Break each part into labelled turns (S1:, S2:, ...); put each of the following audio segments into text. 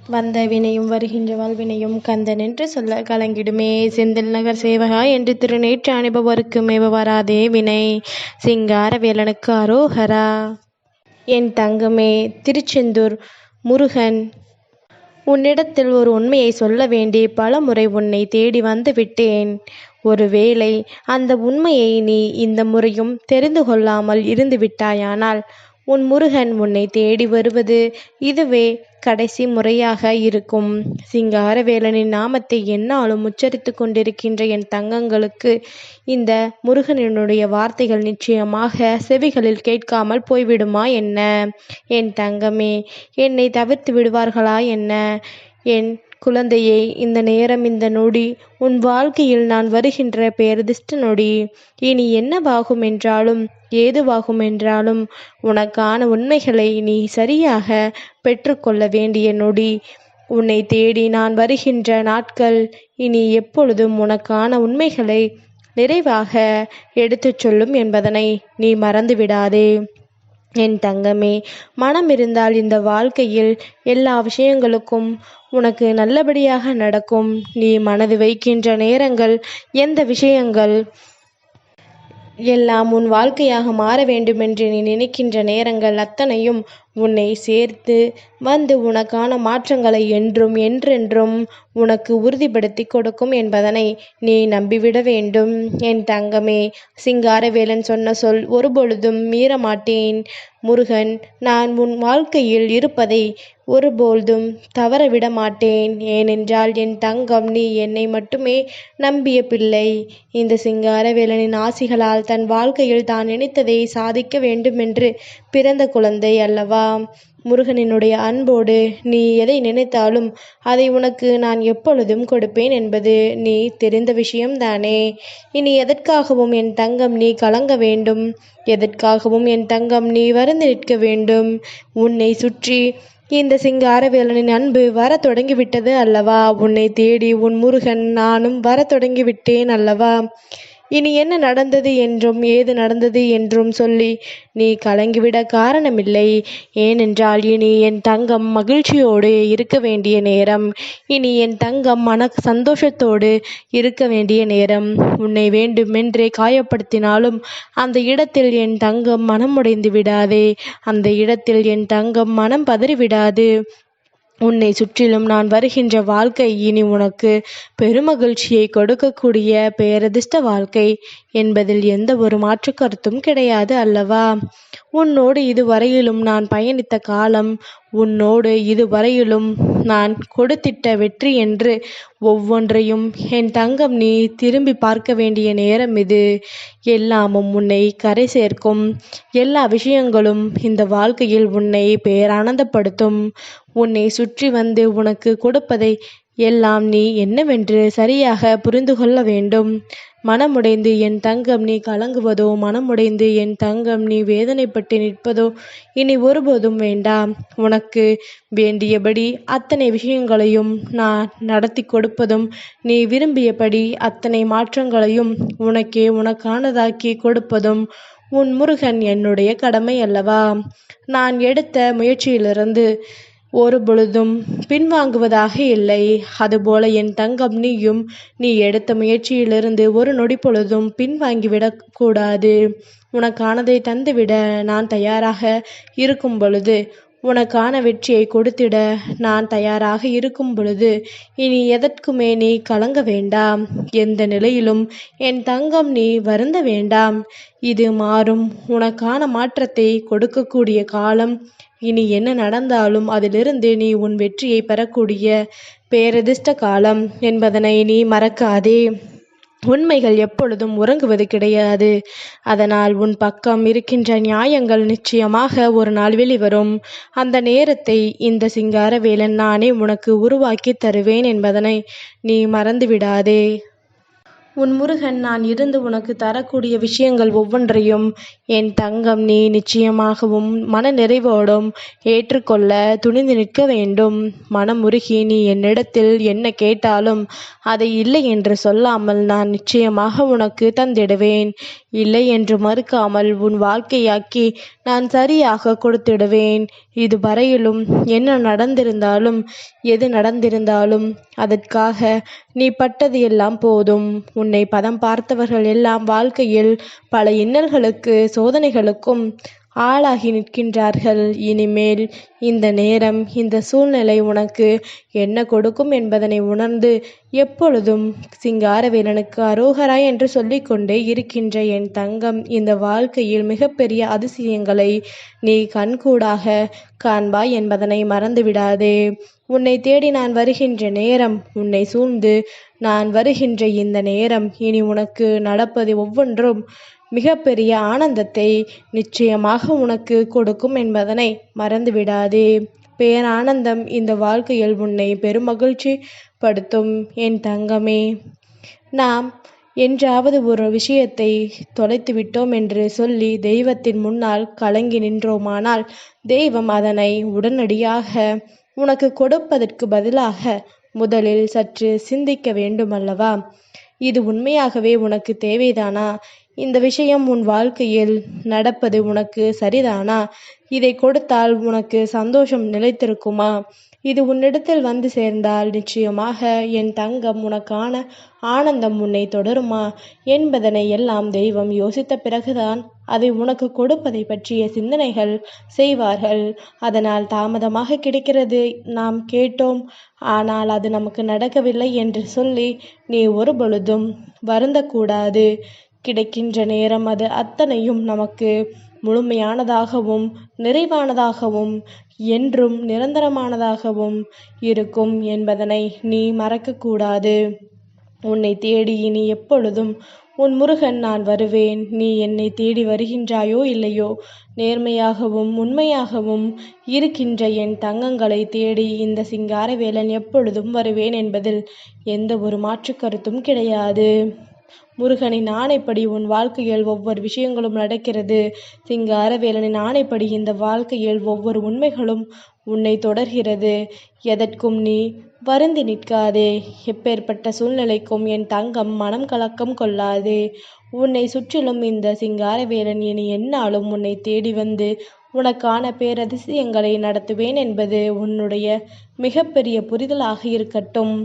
S1: வந்த வினையும் வருகின்ற வாழ்வினையும் கந்தன் என்று சொல்ல கலங்கிடுமே. செந்தில் நகர் சேவகா என்று திருநேற்று அனுபவருக்கு மேவ வராதே வினை. சிங்கார வேலனுக்கு அரோகரா. என் தங்கமே திருச்செந்தூர் முருகன், உன்னிடத்தில் ஒரு உண்மையை சொல்ல வேண்டி பல முறை உன்னை தேடி வந்து விட்டேன். ஒருவேளை அந்த உண்மையை நீ இந்த முறையும் தெரிந்து கொள்ளாமல் இருந்து விட்டாயானால் உன் முருகன் உன்னை தேடி வருவது இதுவே கடைசி முறையாக இருக்கும். சிங்காரவேலனின் நாமத்தை எந்நாளும் உச்சரித்து கொண்டிருக்கின்ற என் தங்கங்களுக்கு இந்த முருகனினுடைய வார்த்தைகள் நிச்சயமாக செவிகளில் கேட்காமல் போய்விடுமா என்ன? என் தங்கமே, என்னை தவிர்த்து விடுவார்களா என்ன? என் குழந்தையை, இந்த நேரம், இந்த நொடி உன் வாழ்க்கையில் நான் வருகின்ற பேரதிர்ஷ்ட நொடி. இனி என்னவாகும் என்றாலும் ஏதுவாகும் என்றாலும் உனக்கான உண்மைகளை நீ சரியாக பெற்றுக்கொள்ள வேண்டிய நொடி. உன்னை தேடி நான் வருகின்ற நாட்கள் இனி எப்பொழுதும் உனக்கான உண்மைகளை நிறைவாக எடுத்துச் சொல்லும் என்பதனை நீ மறந்து விடாதே. என் தங்கமே, மனம் இருந்தால் இந்த வாழ்க்கையில் எல்லா விஷயங்களுக்கும் உனக்கு நல்லபடியாக நடக்கும். நீ மனது வைக்கின்ற நேரங்கள், எந்த விஷயங்கள் எல்லாம் உன் வாழ்க்கையாக மாற வேண்டுமென்று நீ நினைக்கின்ற நேரங்கள் அத்தனையும் உன்னை சேர்த்து வந்து உனக்கான மாற்றங்களை என்றும் என்றென்றும் உனக்கு உறுதிப்படுத்தி கொடுக்கும் என்பதனை நீ நம்பிவிட வேண்டும். என் தங்கமே, சிங்காரவேலன் சொன்ன சொல் ஒருபொழுதும் மீறமாட்டேன். முருகன் நான் உன் வாழ்க்கையில் இருப்பதை ஒருபொழுதும் தவறவிட மாட்டேன். ஏனென்றால் என் தங்கம், நீ என்னை மட்டுமே நம்பிய பிள்ளை. இந்த சிங்காரவேலனின் ஆசிகளால் தன் வாழ்க்கையில் தான் நினைத்ததை சாதிக்க வேண்டுமென்று பிறந்த குழந்தை அல்லவா? முருகனினுடைய அன்போடு நீ எதை நினைத்தாலும் அதை உனக்கு நான் எப்பொழுதும் கொடுப்பேன் என்பது நீ தெரிந்த விஷயம்தானே. இனி எதற்காகவும் என் தங்கம் நீ கலங்க வேண்டும், எதற்காகவும் என் தங்கம் நீ வருந்தி நிற்க வேண்டும். உன்னை சுற்றி இந்த சிங்காரவேலனின் அன்பு வர தொடங்கிவிட்டது அல்லவா? உன்னை தேடி உன் முருகன் நானும் வர தொடங்கிவிட்டேன் அல்லவா? இனி என்ன நடந்தது என்றும் ஏது நடந்தது என்றும் சொல்லி நீ கலங்கிவிட காரணமில்லை. ஏனென்றால் இனி என் தங்கம் மகிழ்ச்சியோடு இருக்க வேண்டிய நேரம். இனி என் தங்கம் மன சந்தோஷத்தோடு இருக்க வேண்டிய நேரம். உன்னை வேண்டுமென்றே காயப்படுத்தினாலும் அந்த இடத்தில் என் தங்கம் மனமுடைந்து விடாதே. அந்த இடத்தில் என் தங்கம் மனம் பதறிவிடாது. உன்னை சுற்றிலும் நான் வருகின்ற வாழ்க்கை இனி உனக்கு பெருமகிழ்ச்சியை கொடுக்கக்கூடிய பேரதிர்ஷ்ட வாழ்க்கை என்பதில் எந்த ஒரு மாற்று கருத்தும் கிடையாது அல்லவா? உன்னோடு இதுவரையிலும் நான் பயணித்த காலம், உன்னோடு இதுவரையிலும் நான் கொடுத்திட்ட வெற்றி என்று ஒவ்வொன்றையும் என் தங்கம் நீ திரும்பி பார்க்க வேண்டிய நேரம் இது. எல்லாமும் உன்னை கரை சேர்க்கும். எல்லா விஷயங்களும் இந்த வாழ்க்கையில் உன்னை பேரானந்தப்படுத்தும். உன்னை சுற்றி வந்து உனக்கு கொடுப்பதை எல்லாம் நீ என்னவென்று சரியாக புரிந்து கொள்ள வேண்டும். மனமுடைந்து என் தங்கம் நீ கலங்குவதோ, மனமுடைந்து என் தங்கம் நீ வேதனைப்பட்டு நிற்பதோ இனி ஒருபோதும் வேண்டாம். உனக்கு வேண்டியபடி அத்தனை விஷயங்களையும் நான் நடத்தி கொடுப்பதும், நீ விரும்பியபடி அத்தனை மாற்றங்களையும் உனக்கே உனக்கானதாக்கி கொடுப்பதும் உன் முருகன் என்னுடைய கடமை அல்லவா? நான் எடுத்த முயற்சியிலிருந்து ஒரு பொழுதும் பின்வாங்குவதாக இல்லை. அதுபோல என் தங்கம் நீயும் நீ எடுத்த முயற்சியிலிருந்து ஒரு நொடி பொழுதும் பின்வாங்கிவிடக் கூடாது. உனக்கானதை தந்துவிட நான் தயாராக இருக்கும் பொழுது, உனக்கான வெற்றியை கொடுத்திட நான் தயாராக இருக்கும் பொழுது இனி எதற்குமே நீ கலங்க வேண்டாம். எந்த நிலையிலும் என் தங்கம் நீ வருந்த வேண்டாம். இது மாறும். உனக்கான மாற்றத்தை கொடுக்கக்கூடிய காலம். இனி என்ன நடந்தாலும் அதிலிருந்து நீ உன் வெற்றியை பெறக்கூடிய பேரதிர்ஷ்ட காலம் என்பதனை நீ மறக்காதே. உண்மைகள் எப்பொழுதும் உறங்குவது கிடையாது. அதனால் உன் பக்கம் இருக்கின்ற நியாயங்கள் நிச்சயமாக ஒரு நாள் வெளிவரும். அந்த நேரத்தை இந்த சிங்காரவேலன் நானே உனக்கு உருவாக்கி தருவேன் என்பதனை நீ மறந்துவிடாதே. உன் முருகன் நான் இருந்து உனக்கு தரக்கூடிய விஷயங்கள் ஒவ்வொன்றையும் என் தங்கம் நீ நிச்சயமாகவும் மன நிறைவோடும் ஏற்றுக்கொள்ள துணிந்து நிற்க வேண்டும். மனமுருகி நீ என்னிடத்தில் என்ன கேட்டாலும் அதை இல்லை என்று சொல்லாமல் நான் நிச்சயமாக உனக்கு தந்திடுவேன். இல்லை என்று மறுக்காமல் உன் வாழ்க்கையாக்கி நான் சரியாக கொடுத்திடுவேன். இதுவரையிலும் என்ன நடந்திருந்தாலும் எது நடந்திருந்தாலும் அதற்காக நீ பட்டது எல்லாம் போதும். உன்னை பதம் பார்த்தவர்கள் எல்லாம் வாழ்க்கையில் பல இன்னல்களுக்கு சோதனைகளுக்கும் ஆளாகி நிற்கின்றார்கள். இனிமேல் இந்த நேரம் இந்த சூழ்நிலை உனக்கு என்ன கொடுக்கும் என்பதனை உணர்ந்து எப்பொழுதும் சிங்காரவேலனுக்கு அரோகரா என்று சொல்லிக்கொண்டே இருக்கின்ற என் தங்கம், இந்த வாழ்க்கையில் மிகப்பெரிய அதிசயங்களை நீ கண்கூடாக காண்பாய் என்பதனை மறந்துவிடாதே. உன்னை தேடி நான் வருகின்ற நேரம், உன்னை சூழ்ந்து நான் வருகின்ற இந்த நேரம் இனி உனக்கு நடப்பது ஒவ்வொன்றும் மிகப்பெரிய ஆனந்தத்தை நிச்சயமாக உனக்கு கொடுக்கும் என்பதனை மறந்துவிடாதே. பேரானந்தம் இந்த வாழ்க்கையில் உன்னை பெருமகிழ்ச்சி படுத்தும் என் தங்கமே. நாம் என்றாவது ஒரு விஷயத்தை தொலைத்து விட்டோம் என்று சொல்லி தெய்வத்தின் முன்னால் கலங்கி நின்றோமானால் தெய்வம் அதனை உடனடியாக உனக்கு கொடுப்பதற்கு பதிலாக முதலில் சற்று சிந்திக்க வேண்டும் அல்லவா? இது உண்மையாகவே உனக்கு தேவைதானா? இந்த விஷயம் உன் வாழ்க்கையில் நடப்பது உனக்கு சரிதானா? இதை கொடுத்தால் உனக்கு சந்தோஷம் நிலைத்திருக்குமா? இது உன்னிடத்தில் வந்து சேர்ந்தால் நிச்சயமாக என் தங்கம் உனக்கான ஆனந்தம் உன்னை தொடருமா என்பதனை எல்லாம் தெய்வம் யோசித்த பிறகுதான் அதை உனக்கு கொடுப்பதை பற்றிய சிந்தனைகள் செய்வார்கள். அதனால் தாமதமாக கிடைக்கிறது, நாம் கேட்டோம் ஆனால் அது நமக்கு நடக்கவில்லை என்று சொல்லி நீ ஒரு பொழுதும் வருந்தக்கூடாது. கிடைக்கின்ற நேரம் அது அத்தனையும் நமக்கு முழுமையானதாகவும் நிறைவானதாகவும் என்றும் நிரந்தரமானதாகவும் இருக்கும் என்பதனை நீ மறக்கக்கூடாது. உன்னை தேடி இனி எப்பொழுதும் உன் முருகன் நான் வருவேன். நீ என்னை தேடி வருகின்றாயோ இல்லையோ, நேர்மையாகவும் உண்மையாகவும் இருக்கின்ற என் தங்கங்களை தேடி இந்த சிங்காரவேலன் எப்பொழுதும் வருவேன் என்பதில் எந்த ஒரு மாற்று கருத்தும் கிடையாது. முருகனின் ஆணைப்படி உன் வாழ்க்கையில் ஒவ்வொரு விஷயங்களும் நடக்கிறது. சிங்காரவேலனின் ஆணைப்படி இந்த வாழ்க்கையில் ஒவ்வொரு உண்மைகளும் உன்னை தொடர்கிறது. எதற்கும் நீ வருந்தி நிற்காதே. எப்பேற்பட்ட சூழ்நிலைக்கும் என் தங்கம் மனம் கலக்கம் கொள்ளாதே. உன்னை சுற்றிலும் இந்த சிங்காரவேலன் இனி எந்நாளும் உன்னை தேடி வந்து உனக்கான பேரதிசயங்களை நடத்துவேன் என்பது உன்னுடைய மிகப்பெரிய புரிதலாக இருக்கட்டும்.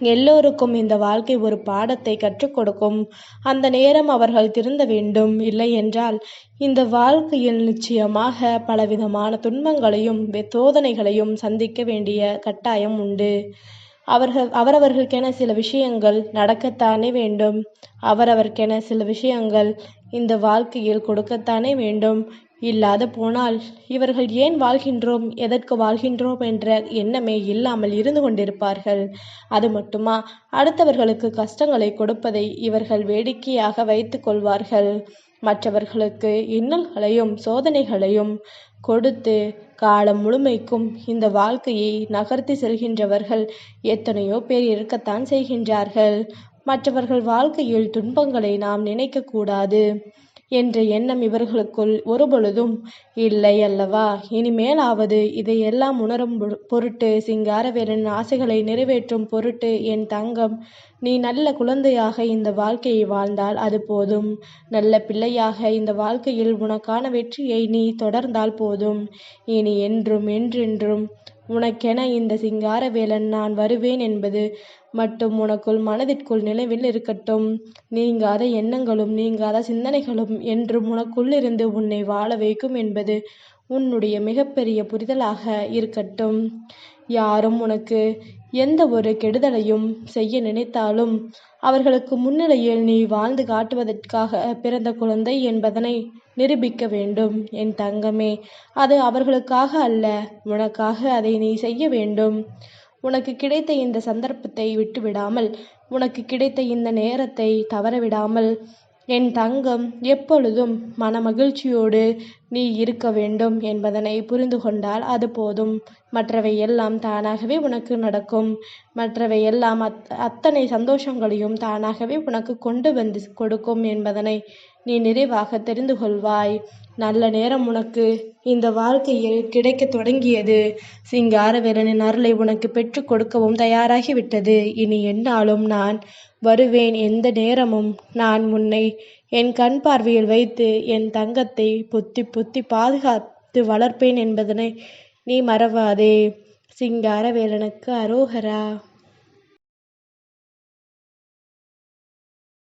S1: எல்லோருக்கும் இந்த வாழ்க்கை ஒரு பாடத்தை கற்றுக் கொடுக்கும். அந்த நேரம் அவர்கள் திருந்த வேண்டும். இல்லை என்றால் இந்த வாழ்க்கையில் நிச்சயமாக பலவிதமான துன்பங்களையும் சோதனைகளையும் சந்திக்க வேண்டிய கட்டாயம் உண்டு. அவரவர்களுக்கென சில விஷயங்கள் நடக்கத்தானே வேண்டும். அவரவர்க்கென சில விஷயங்கள் இந்த வாழ்க்கையில் கொடுக்கத்தானே வேண்டும். இல்லாது போனால் இவர்கள் ஏன் வாழ்கின்றோம், எதற்கு வாழ்கின்றோம் என்ற எண்ணமே இல்லாமல் இருந்து கொண்டிருப்பார்கள். அது மட்டுமா, அடுத்தவர்களுக்கு கஷ்டங்களை கொடுப்பதை இவர்கள் வேடிக்கையாக வைத்து கொள்வார்கள். மற்றவர்களுக்கு இன்னல்களையும் சோதனைகளையும் கொடுத்து காலம் முழுமைக்கும் இந்த வாழ்க்கையை நகர்த்தி செல்கின்றவர்கள் எத்தனையோ பேர் இருக்கத்தான் செய்கின்றார்கள். மற்றவர்கள் வாழ்க்கையில் துன்பங்களை நாம் நினைக்கக்கூடாது என்ற எண்ணம் இவர்களுக்குள் ஒருபொழுதும் இல்லை அல்லவா? இனிமேலாவது இதையெல்லாம் உணரும் பொருட்டு, சிங்காரவேலன் ஆசைகளை நிறைவேற்றும் பொருட்டு என் தங்கம், நீ நல்ல குழந்தையாக இந்த வாழ்க்கையை வாழ்ந்தால் அது போதும். நல்ல பிள்ளையாக இந்த வாழ்க்கையில் உனக்கான வெற்றியை நீ தொடர்ந்தால் போதும். இனி என்றும் என்றென்றும் உனக்கென இந்த சிங்காரவேலன் நான் வருவேன் என்பது மட்டும் உனக்குள் மனதிற்குள் நினைவில் இருக்கட்டும். நீங்காத எண்ணங்களும் நீங்காத சிந்தனைகளும் என்றும் உனக்குள்ளிருந்து உன்னை வாழ வைக்கும் என்பது உன்னுடைய மிகப்பெரிய புரிதலாக இருக்கட்டும். யாரும் உனக்கு எந்த ஒரு கெடுதலையும் செய்ய நினைத்தாலும் அவர்களுக்கு முன்னிலையில் நீ வாழ்ந்து காட்டுவதற்காக பிறந்த குழந்தை என்பதனை நிரூபிக்க வேண்டும் என் தங்கமே. அது அவர்களுக்காக அல்ல, உனக்காக அதை நீ செய்ய வேண்டும். உனக்கு கிடைத்த இந்த சந்தர்ப்பத்தை விட்டுவிடாமல், உனக்கு கிடைத்த இந்த நேரத்தை தவறவிடாமல் என் தங்கம் எப்பொழுதும் மனமகிழ்ச்சியோடு நீ இருக்க வேண்டும் என்பதனை புரிந்து கொண்டால் அது போதும். மற்றவை எல்லாம் தானாகவே உனக்கு நடக்கும். மற்றவை எல்லாம் அத்தனை சந்தோஷங்களையும் தானாகவே உனக்கு கொண்டு வந்து கொடுக்கும் என்பதனை நீ நிறைவாக தெரிந்து கொள்வாய். நல்ல நேரம் உனக்கு இந்த வாழ்க்கையில் கிடைக்க தொடங்கியது. சிங்காரவேலனின் அருளை உனக்கு பெற்றுக் கொடுக்கவும் தயாராகிவிட்டது. இனி எந்நாளும் நான் வருவேன். எந்த நேரமும் நான் உன்னை என் கண் பார்வையில் வைத்து என் தங்கத்தை பொத்தி பொத்தி பாதுகாத்து வளர்ப்பேன் என்பதனை நீ மறவாதே. சிங்காரவேலனுக்கு அரோகரா.